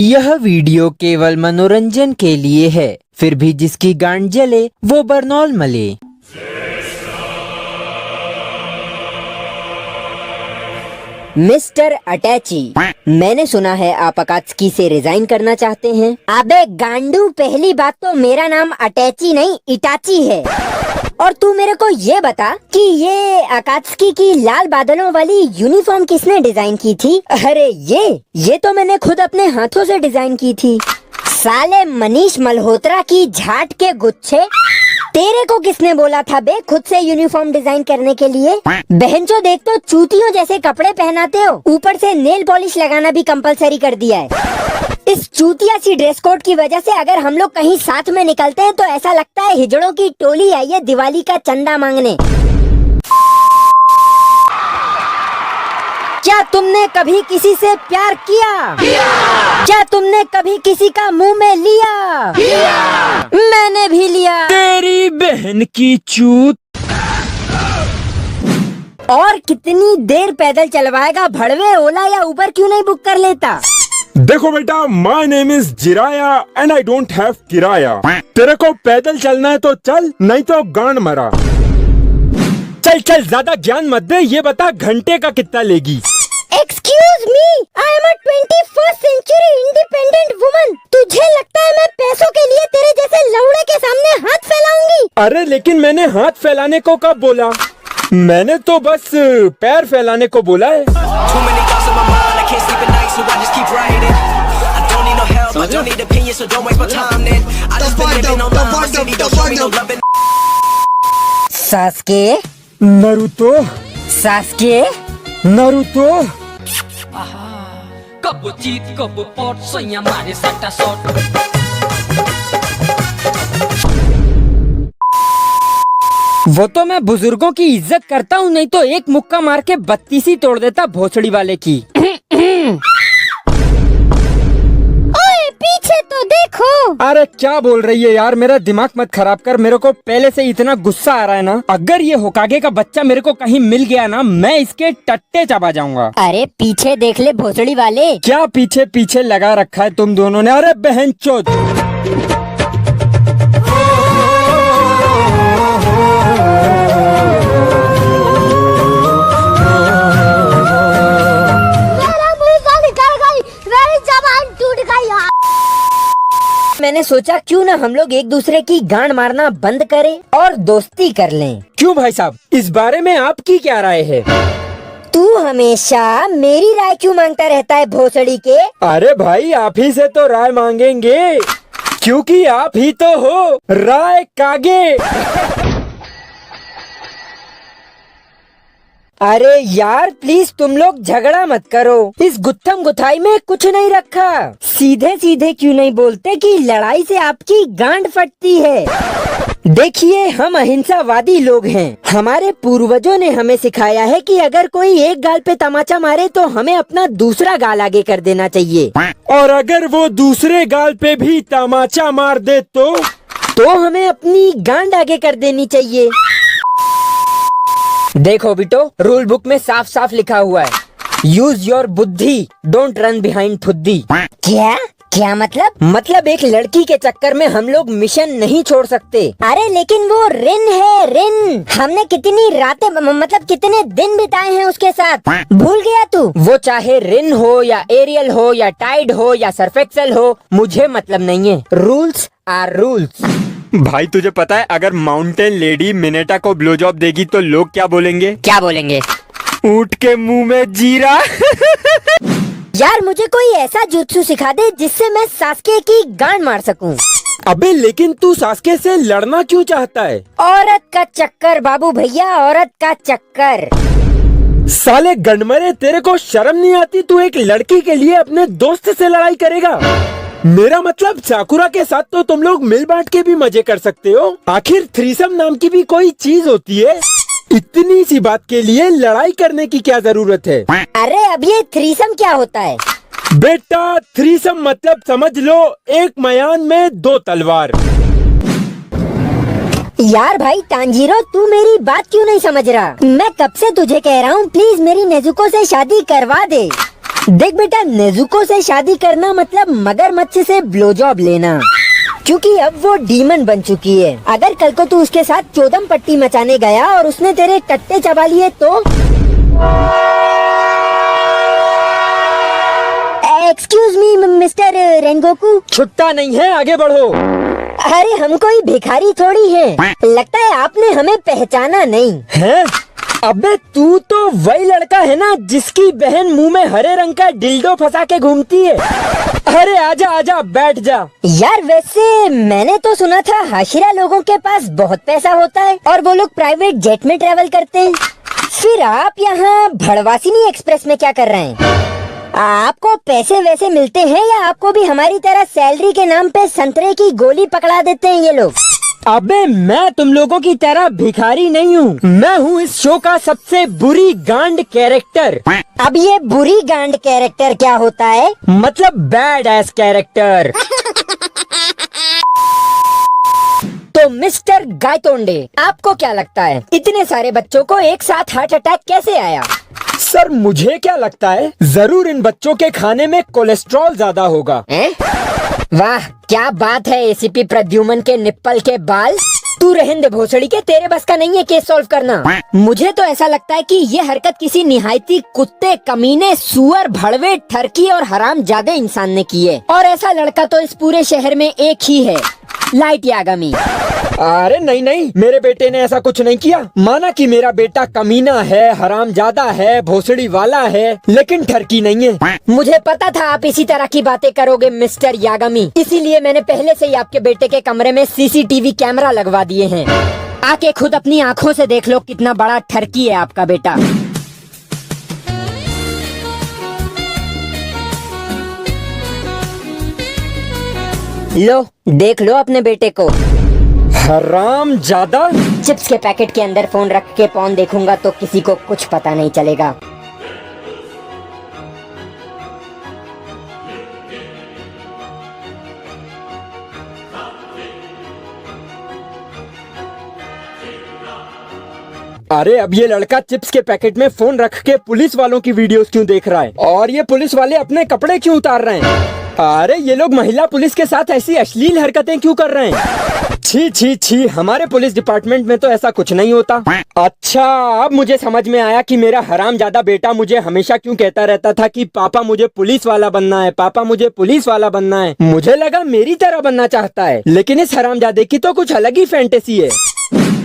यह वीडियो केवल मनोरंजन के लिए है, फिर भी जिसकी गांड जले वो बरनौल मले। मिस्टर अटैची, मैंने सुना है आप अकात्सुकी से रिजाइन करना चाहते हैं। अबे गांडू, पहली बात तो मेरा नाम अटैची नहीं इटाची है। और तू मेरे को ये बता कि ये अकात्सुकी की लाल बादलों वाली यूनिफॉर्म किसने डिजाइन की थी? अरे ये तो मैंने खुद अपने हाथों से डिजाइन की थी। साले मनीष मल्होत्रा की झाट के गुच्छे, तेरे को किसने बोला था बे खुद से यूनिफॉर्म डिजाइन करने के लिए? बहनचो देख तो चूतियों जैसे कपड़े पहनाते हो, ऊपर से नेल पॉलिश लगाना भी कंपलसरी कर दिया है। इस चूतिया सी ड्रेस कोड की वजह से अगर हम लोग कहीं साथ में निकलते हैं तो ऐसा लगता है हिजड़ों की टोली आई है दिवाली का चंदा मांगने। क्या तुमने कभी किसी से प्यार किया? क्या तुमने कभी किसी का मुंह में लिया? मैंने भी लिया। तेरी बहन की चूत। और कितनी देर पैदल चलवाएगा भड़वे? ओला या उबर क्यों नहीं बुक कर लेता? देखो बेटा, my name is Jiraiya and I don't have किराया। तेरे को पैदल चलना है तो चल, नहीं तो गांड मरा। चल चल, ज्यादा ज्ञान मत दे, ये बता घंटे का कितना लेगी? Excuse me, I am a 21st century independent woman. तुझे लगता है मैं पैसों के लिए तेरे जैसे लौड़े के सामने हाथ फैलाऊंगी? अरे लेकिन मैंने हाथ फैलाने को कब बोला? मैंने तो बस पैर फैलाने को बोला है। Sasuke, Naruto, Sasuke, Naruto. कब जीत कब पॉट सोया मारे सट्टा शॉट। वो तो मैं बुजुर्गों की इज्जत करता हूँ, नहीं तो एक मुक्का मार के 32 तोड़ देता भोसड़ी वाले की। ओए पीछे तो देखो। अरे क्या बोल रही है यार, मेरा दिमाग मत खराब कर। मेरे को पहले से इतना गुस्सा आ रहा है ना, अगर ये होकागे का बच्चा मेरे को कहीं मिल गया ना, मैं इसके टट्टे चबा जाऊंगा। अरे पीछे देख ले भोसड़ी वाले। क्या पीछे पीछे लगा रखा है तुम दोनों ने? अरे बहन चोद। मैंने सोचा क्यों ना हम लोग एक दूसरे की गांड मारना बंद करें और दोस्ती कर लें। क्यों भाई साहब, इस बारे में आपकी क्या राय है? तू हमेशा मेरी राय क्यों मांगता रहता है भोसड़ी के? अरे भाई, आप ही से तो राय मांगेंगे, क्योंकि आप ही तो हो राय कागे। अरे यार प्लीज तुम लोग झगड़ा मत करो, इस गुत्थम गुथाई में कुछ नहीं रखा। सीधे सीधे क्यों नहीं बोलते कि लड़ाई से आपकी गांड फटती है? देखिए, हम अहिंसावादी लोग हैं। हमारे पूर्वजों ने हमें सिखाया है कि अगर कोई एक गाल पे तमाचा मारे तो हमें अपना दूसरा गाल आगे कर देना चाहिए, और अगर वो दूसरे गाल पे भी तमाचा मार दे तो हमें अपनी गांड आगे कर देनी चाहिए। देखो बिटो, रूल बुक में साफ साफ लिखा हुआ है, यूज योर बुद्धि, डोंट रन बिहाइंड फुद्दी। क्या मतलब? मतलब एक लड़की के चक्कर में हम लोग मिशन नहीं छोड़ सकते। अरे लेकिन वो रिन है, रिन। हमने कितनी रातें मतलब कितने दिन बिताए हैं उसके साथ, भूल गया तू? वो चाहे रिन हो या एरियल हो या टाइड हो या सर्फेक्सल हो, मुझे मतलब नहीं है। Rules are rules. भाई तुझे पता है, अगर माउंटेन लेडी मिनेटा को ब्लो जॉब देगी तो लोग क्या बोलेंगे? क्या बोलेंगे? ऊंट के मुंह में जीरा। यार मुझे कोई ऐसा जुत्सु सिखा दे जिससे मैं सास्के की गांड मार सकूं। अबे लेकिन तू सास्के से लड़ना क्यों चाहता है? औरत का चक्कर बाबू भैया, औरत का चक्कर। साले गंडमरे, तेरे को शर्म नहीं आती? तू एक लड़की के लिए अपने दोस्त से लड़ाई करेगा? मेरा मतलब साकुरा के साथ तो तुम लोग मिल बांट के भी मजे कर सकते हो। आखिर थ्रीसम नाम की भी कोई चीज होती है। इतनी सी बात के लिए लड़ाई करने की क्या जरूरत है? अरे अब ये थ्रीसम क्या होता है? बेटा थ्रीसम मतलब समझ लो, एक मयान में 2 तलवार। यार भाई तांजीरो, तू मेरी बात क्यों नहीं समझ रहा? मैं कब से तुझे कह रहा हूँ प्लीज मेरी नेजुको से शादी करवा दे। देख बेटा, नेजुको से शादी करना मतलब मगरमच्छ से ब्लो जॉब लेना, क्योंकि अब वो डीमन बन चुकी है। अगर कल को तू उसके साथ चौदम पट्टी मचाने गया और उसने तेरे टट्टे चबा लिए तो? Excuse me mister Rengoku. छुट्टा नहीं है, आगे बढ़ो। अरे हम कोई भिखारी थोड़ी हैं। लगता है आपने हमें पहचाना नहीं हैं? अबे तू तो वही लड़का है ना जिसकी बहन मुंह में हरे रंग का डिल्डो फंसा के घूमती है। अरे आजा आजा, बैठ जा। यार वैसे मैंने तो सुना था हाशिरा लोगों के पास बहुत पैसा होता है और वो लोग प्राइवेट जेट में ट्रेवल करते हैं। फिर आप यहाँ भड़वासिनी एक्सप्रेस में क्या कर रहे हैं? आपको पैसे वैसे मिलते हैं या आपको भी हमारी तरह सैलरी के नाम पे संतरे की गोली पकड़ा देते हैं ये लोग? अबे मैं तुम लोगों की तरह भिखारी नहीं हूँ, मैं हूँ इस शो का सबसे बुरी गांड कैरेक्टर। अब ये बुरी गांड कैरेक्टर क्या होता है? मतलब बैड एस कैरेक्टर। तो मिस्टर गायतोंडे, आपको क्या लगता है इतने सारे बच्चों को एक साथ हार्ट अटैक कैसे आया? सर मुझे क्या लगता है, जरूर इन बच्चों के खाने में कोलेस्ट्रॉल ज्यादा होगा। वाह क्या बात है एसीपी प्रद्युमन के निप्पल के बाल। तू रहने दे भोसड़ी के, तेरे बस का नहीं है केस सॉल्व करना। मुझे तो ऐसा लगता है कि ये हरकत किसी निहायती कुत्ते, कमीने, सुअर, भड़वे, ठरकी और हरामजादे इंसान ने की है। और ऐसा लड़का तो इस पूरे शहर में एक ही है, लाइट यागामी। अरे नहीं नहीं, मेरे बेटे ने ऐसा कुछ नहीं किया। माना कि मेरा बेटा कमीना है, हरामजादा है, भोसड़ी वाला है, लेकिन ठरकी नहीं है। मुझे पता था आप इसी तरह की बातें करोगे मिस्टर यागामी, इसीलिए मैंने पहले से ही आपके बेटे के कमरे में सीसीटीवी कैमरा लगवा दिए हैं। आके खुद अपनी आँखों से देख लो कितना बड़ा ठरकी है आपका बेटा। लो देख लो अपने बेटे को। हरामजादा। चिप्स के पैकेट के अंदर फोन रख के पॉन देखूंगा तो किसी को कुछ पता नहीं चलेगा। अरे अब ये लड़का चिप्स के पैकेट में फोन रख के पुलिस वालों की वीडियोस क्यों देख रहा है? और ये पुलिस वाले अपने कपड़े क्यों उतार रहे हैं? अरे ये लोग महिला पुलिस के साथ ऐसी अश्लील हरकतें क्यों कर रहे हैं? छी छी छी, हमारे पुलिस डिपार्टमेंट में तो ऐसा कुछ नहीं होता। अच्छा अब मुझे समझ में आया कि मेरा हरामजादा बेटा मुझे हमेशा क्यों कहता रहता था कि पापा मुझे पुलिस वाला बनना है, पापा मुझे पुलिस वाला बनना है। मुझे लगा मेरी तरह बनना चाहता है, लेकिन इस हरामजादे की तो कुछ अलग ही फैंटेसी है।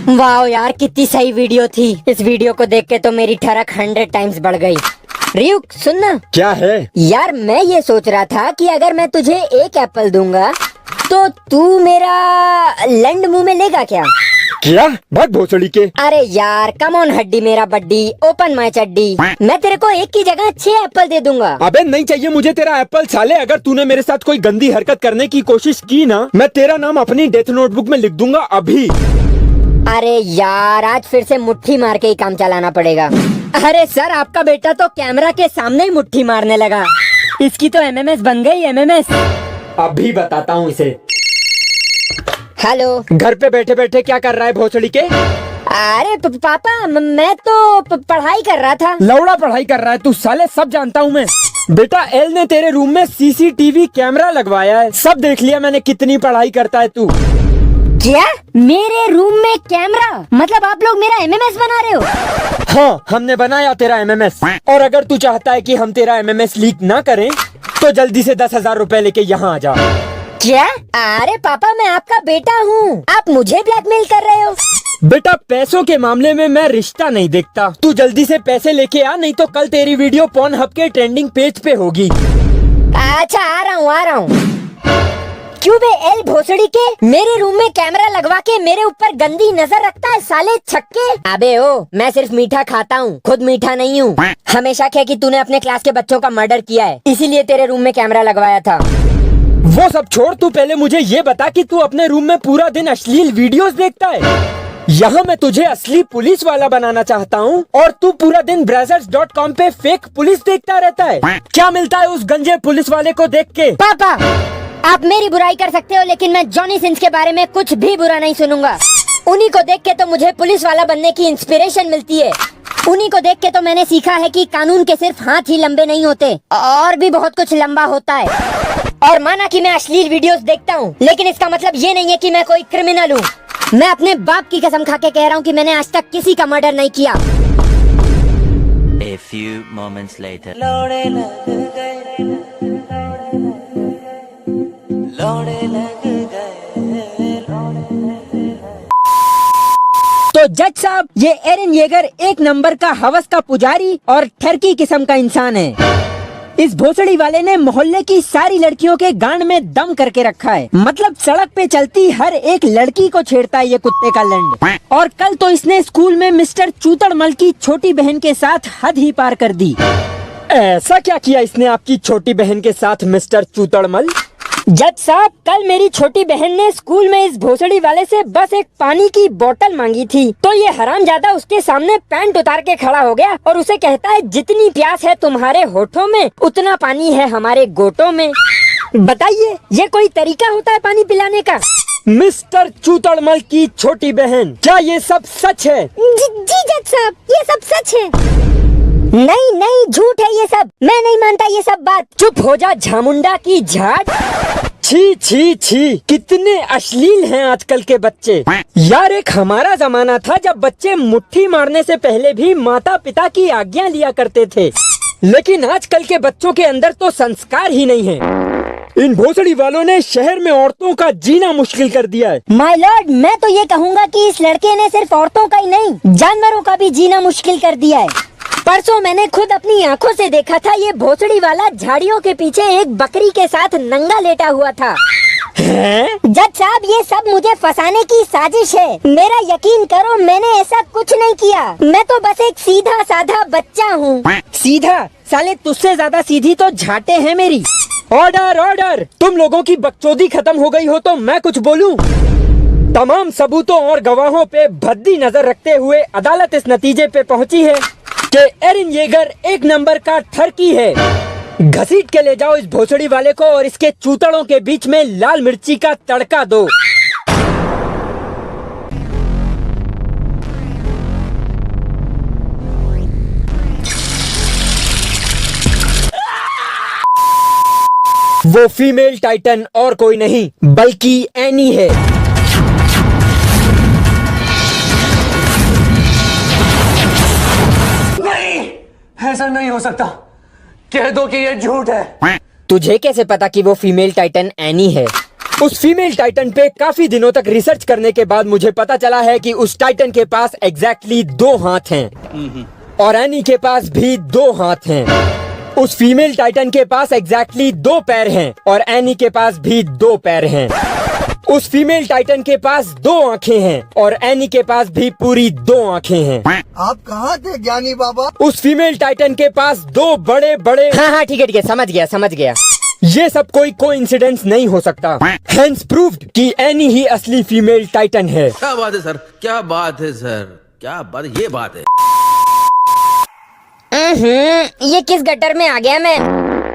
वाह यार कितनी सही वीडियो थी। इस वीडियो को देख के तो मेरी ठरक 100 टाइम्स बढ़ गई। रियुक सुनना। क्या है? यार मैं ये सोच रहा था कि अगर मैं तुझे एक एप्पल दूंगा तो तू मेरा लंड मुंह में लेगा क्या? क्या? भाग भोसड़ी के। अरे यार कम ऑन हड्डी मेरा बड्डी, ओपन माय चड्डी। मैं तेरे को एक की जगह 6 एप्पल दे दूंगा। अबे नहीं चाहिए मुझे तेरा एप्पल साले। अगर तूने मेरे साथ कोई गंदी हरकत करने की कोशिश की ना, मैं तेरा नाम अपनी डेथ नोटबुक में लिख दूंगा अभी। अरे यार आज फिर से मुट्ठी मार के ही काम चलाना पड़ेगा। अरे सर आपका बेटा तो कैमरा के सामने ही मुट्ठी मारने लगा। इसकी तो एमएमएस बन गई, एमएमएस। अभी बताता हूँ इसे। हेलो। घर पे बैठे बैठे क्या कर रहा है भोसड़ी के? अरे पापा मैं तो पढ़ाई कर रहा था। लौड़ा पढ़ाई कर रहा है तू साले, सब जानता हूँ मैं। बेटा एल ने तेरे रूम में सीसीटीवी कैमरा लगवाया है, सब देख लिया मैंने कितनी पढ़ाई करता है तू। क्या? मेरे रूम में कैमरा? मतलब आप लोग मेरा एमएमएस बना रहे हो? हाँ हमने बनाया तेरा एमएमएस, और अगर तू चाहता है कि हम तेरा एमएमएस लीक ना करें तो जल्दी से 10,000 रुपए लेके यहाँ आ जा। क्या? अरे पापा मैं आपका बेटा हूँ, आप मुझे ब्लैकमेल कर रहे हो? बेटा पैसों के मामले में मैं रिश्ता नहीं देखता। तू जल्दी से पैसे लेके आ, नहीं तो कल तेरी वीडियो पॉर्नहब के ट्रेंडिंग पेज पे होगी। अच्छा आ रहा हूँ। क्यों बे एल भोसड़ी के, मेरे रूम में कैमरा लगवा के मेरे ऊपर गंदी नजर रखता है साले छक्के। अबे ओ मैं सिर्फ मीठा खाता हूँ, खुद मीठा नहीं हूँ। हमेशा कह कि तूने अपने क्लास के बच्चों का मर्डर किया है, इसीलिए तेरे रूम में कैमरा लगवाया था। वो सब छोड़, तू पहले मुझे ये बता कि तू अपने रूम में पूरा दिन अश्लील वीडियोस देखता है। यहाँ मैं तुझे असली पुलिस वाला बनाना चाहता हूँ और तू पूरा दिन Brazzers.com पे फेक पुलिस देखता रहता है। क्या मिलता है उस गंजे पुलिस वाले को देख के? पापा आप मेरी बुराई कर सकते हो, लेकिन मैं जॉनी सिंस के बारे में कुछ भी बुरा नहीं सुनूंगा। उन्हीं को देख के तो मुझे पुलिस वाला बनने की इंस्पिरेशन मिलती है। उन्हीं को देख के तो मैंने सीखा है कि कानून के सिर्फ हाथ ही लंबे नहीं होते, और भी बहुत कुछ लंबा होता है। और माना कि मैं अश्लील वीडियोस देखता हूँ, लेकिन इसका मतलब ये नहीं है कि मैं कोई क्रिमिनल हूँ। मैं अपने बाप की कसम खा के कह रहा हूँ कि मैंने आज तक किसी का मर्डर नहीं किया। A few moments later. तो जज साहब, ये एरन येगर एक नंबर का हवस का पुजारी और ठरकी किस्म का इंसान है। इस भोसड़ी वाले ने मोहल्ले की सारी लड़कियों के गांड में दम करके रखा है। मतलब सड़क पे चलती हर एक लड़की को छेड़ता है ये कुत्ते का लंड। और कल तो इसने स्कूल में मिस्टर चूतड़मल की छोटी बहन के साथ हद ही पार कर दी। ऐसा क्या किया इसने आपकी छोटी बहन के साथ मिस्टर चूतड़मल? जज साहब, कल मेरी छोटी बहन ने स्कूल में इस भोसड़ी वाले से बस एक पानी की बोतल मांगी थी, तो ये हरामजादा उसके सामने पैंट उतार के खड़ा हो गया और उसे कहता है, जितनी प्यास है तुम्हारे होठों में उतना पानी है हमारे गोटों में। बताइए, ये कोई तरीका होता है पानी पिलाने का? मिस्टर चूतड़मल की छोटी बहन, क्या ये सब सच है? जी जज साहब, ये सब सच है। नहीं नहीं, झूठ है ये सब, मैं नहीं मानता ये सब बात। चुप हो जा झामुंडा की झाट। छी छी छी, कितने अश्लील हैं आजकल के बच्चे। यार, एक हमारा जमाना था जब बच्चे मुट्ठी मारने से पहले भी माता पिता की आज्ञा लिया करते थे, लेकिन आजकल के बच्चों के अंदर तो संस्कार ही नहीं है। इन भोसड़ी वालों ने शहर में औरतों का जीना मुश्किल कर दिया है। माय लॉर्ड, मैं तो ये कहूँगा कि इस लड़के ने सिर्फ औरतों का ही नहीं, जानवरों का भी जीना मुश्किल कर दिया है। परसों मैंने खुद अपनी आंखों से देखा था, ये भोसड़ी वाला झाड़ियों के पीछे एक बकरी के साथ नंगा लेटा हुआ था। जज साहब, ये सब मुझे फंसाने की साजिश है। मेरा यकीन करो, मैंने ऐसा कुछ नहीं किया। मैं तो बस एक सीधा साधा बच्चा हूँ। सीधा? साले, तुझसे ज्यादा सीधी तो झाटे हैं मेरी। ऑर्डर ऑर्डर, तुम लोगों की बकचोदी खत्म हो गई हो तो मैं कुछ बोलूं? तमाम सबूतों और गवाहों पे भद्दी नजर रखते हुए अदालत इस नतीजे पे पहुंची है कि एरन येगर एक नंबर का ठरकी है। घसीट के ले जाओ इस भोसड़ी वाले को और इसके चूतड़ों के बीच में लाल मिर्ची का तड़का दो। वो फीमेल टाइटन और कोई नहीं बल्कि एनी है। ऐसा नहीं हो सकता, कह दो कि ये झूठ है। तुझे कैसे पता कि वो फीमेल टाइटन एनी है? उस फीमेल टाइटन पे काफी दिनों तक रिसर्च करने के बाद मुझे पता चला है कि उस टाइटन के पास एग्जैक्टली 2 हाथ हैं और एनी के पास भी 2 हाथ हैं। उस फीमेल टाइटन के पास एग्जैक्टली 2 पैर हैं और एनी के पास भी 2 पैर हैं। उस फीमेल टाइटन के पास 2 आंखें हैं और एनी के पास भी पूरी 2 आंखें हैं। आप कहाँ थे ज्ञानी बाबा? उस फीमेल टाइटन के पास 2 बड़े बड़े। हाँ, ठीक है, समझ गया। ये सब कोई कोइंसिडेंस नहीं हो सकता। हेंस प्रूव्ड कि एनी ही असली फीमेल टाइटन है। क्या बात है सर, क्या बात है सर, क्या बात है, ये बात है। ये किस गटर में आ गया मैं?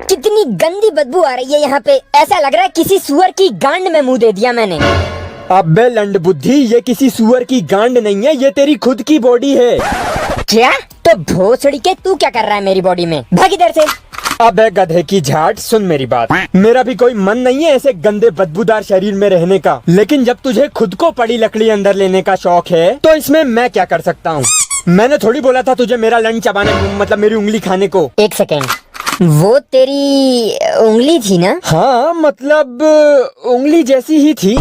कितनी गंदी बदबू आ रही है यहाँ पे। ऐसा लग रहा है किसी सुअर की गांड में मुंह दे दिया मैंने। अबे लंड बुद्धि, ये किसी सुअर की गांड नहीं है, ये तेरी खुद की बॉडी है। क्या? तो भोसड़ी के तू क्या कर रहा है मेरी बॉडी में? भाग इधर से। अबे गधे की झाट, सुन मेरी बात। मेरा भी कोई मन नहीं है ऐसे गंदे बदबूदार शरीर में रहने का, लेकिन जब तुझे खुद को पड़ी लकड़ी अंदर लेने का शौक है तो इसमें मैं क्या कर सकता हूँ? मैंने थोड़ी बोला था तुझे मेरा लंड चबाने, मतलब मेरी उंगली खाने को। एक सेकेंड, वो तेरी उंगली थी ना? हाँ, मतलब उंगली जैसी ही थी।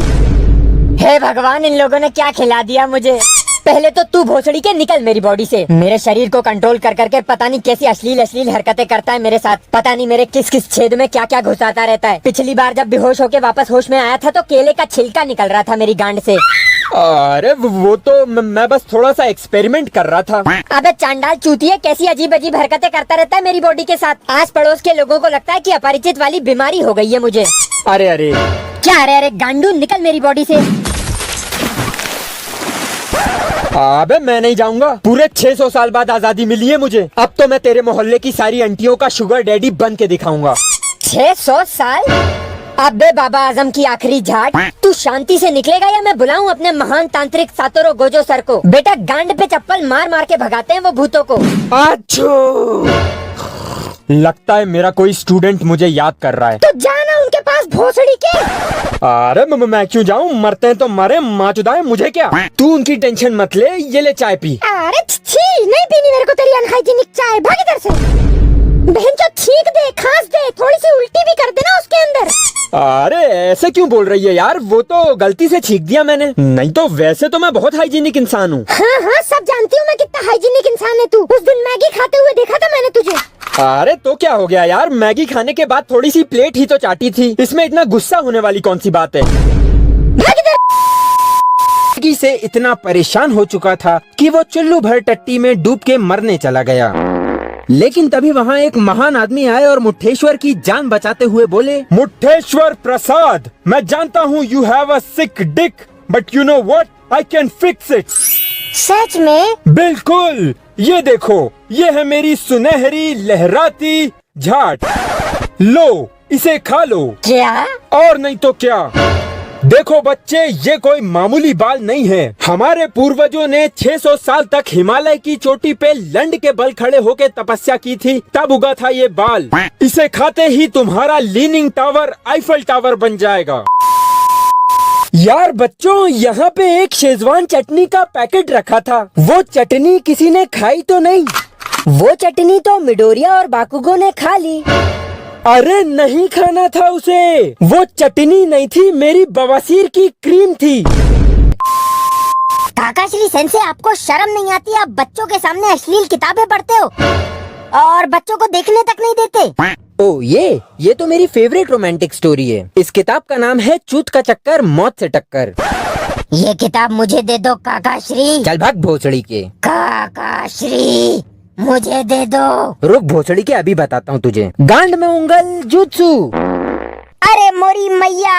हे भगवान, इन लोगों ने क्या खिला दिया मुझे। पहले तो तू भोसड़ी के निकल मेरी बॉडी से। मेरे शरीर को कंट्रोल कर करके पता नहीं कैसी अश्लील हरकतें करता है मेरे साथ। पता नहीं मेरे किस किस छेद में क्या क्या घुसाता रहता है। पिछली बार जब बेहोश होके वापस होश में आया था तो केले का छिलका निकल रहा था मेरी गांड से। अरे वो तो मैं बस थोड़ा सा एक्सपेरिमेंट कर रहा था। अबे चांडाल चूतिए, कैसी अजीब अजीब हरकतें करता रहता है मेरी बॉडी के साथ। आस पड़ोस के लोगों को लगता है कि अपरिचित वाली बीमारी हो गई है मुझे। अरे अरे क्या? अरे गांडू, निकल मेरी बॉडी से। अबे मैं नहीं जाऊंगा। पूरे 600 साल बाद आजादी मिली है मुझे। अब तो मैं तेरे मोहल्ले की सारी आंटियों का शुगर डैडी बन के दिखाऊंगा। 600 साल? अबे बाबा आजम की आखिरी झाट, तू शांति से निकलेगा या मैं बुलाऊं अपने महान तांत्रिक सातोरो गोजो सर को? बेटा गांड पे चप्पल मार मार के भगाते हैं वो भूतों को। अच्छो, लगता है मेरा कोई स्टूडेंट मुझे याद कर रहा है। तो जाना उनके पास भोसड़ी के। अरे मैं क्यों जाऊं, मरते हैं तो मरे, माँ चुदाए मुझे क्या। तू उनकी टेंशन मत ले, ये ले चाय पी। अरे छी, नहीं पीनी मेरे को तेरी अनहाइजीनिक चाय, भाग इधर से। बहन जो छींक दे, खांस दे, थोड़ी सी उल्टी भी कर देना उसके अंदर। अरे ऐसे क्यों बोल रही है यार, वो तो गलती से छींक दिया मैंने, नहीं तो वैसे तो मैं बहुत हाइजीनिक इंसान हूँ। हाँ, सब जानती हूँ मैं कितना हाइजीनिक इंसान है तू। उस दिन मैगी खाते हुए देखा था मैंने तुझे। अरे तो क्या हो गया यार, मैगी खाने के बाद थोड़ी सी प्लेट ही तो चाटी थी, इसमें इतना गुस्सा होने वाली कौन सी बात है। मैगी से इतना परेशान हो चुका था कि वो चुल्लू भर टट्टी में डूब के मरने चला गया। लेकिन तभी वहाँ एक महान आदमी आए और मुट्ठेश्वर की जान बचाते हुए बोले, मुट्ठेश्वर प्रसाद, मैं जानता हूँ you have a sick dick, but you know what, I can fix it. सच में? बिल्कुल, ये देखो, ये है मेरी सुनहरी लहराती झाट, लो इसे खा लो। क्या? और नहीं तो क्या। देखो बच्चे, ये कोई मामूली बाल नहीं है। हमारे पूर्वजों ने 600 साल तक हिमालय की चोटी पे लंड के बल खड़े होकर तपस्या की थी, तब उगा था ये बाल। इसे खाते ही तुम्हारा लीनिंग टावर आईफल टावर बन जाएगा। यार बच्चों, यहाँ पे एक शेजवान चटनी का पैकेट रखा था, वो चटनी किसी ने खाई तो नहीं? वो चटनी तो मिडोरिया और बाकुगो ने खा ली। अरे नहीं खाना था उसे, वो चटनी नहीं थी, मेरी बवासीर की क्रीम थी। काकाश्री सेंसे, आपको शर्म नहीं आती? आप बच्चों के सामने अश्लील किताबें पढ़ते हो और बच्चों को देखने तक नहीं देते। ओ ये तो मेरी फेवरेट रोमांटिक स्टोरी है। इस किताब का नाम है चूत का चक्कर मौत से टक्कर। ये किताब मुझे दे दो काकाश्री। चल भाग भोसड़ी के। काकाश्री मुझे दे दो। रुक भोसड़ी के, अभी बताता हूँ तुझे। गांड में उंगल जुत्सु। अरे मोरी मैया।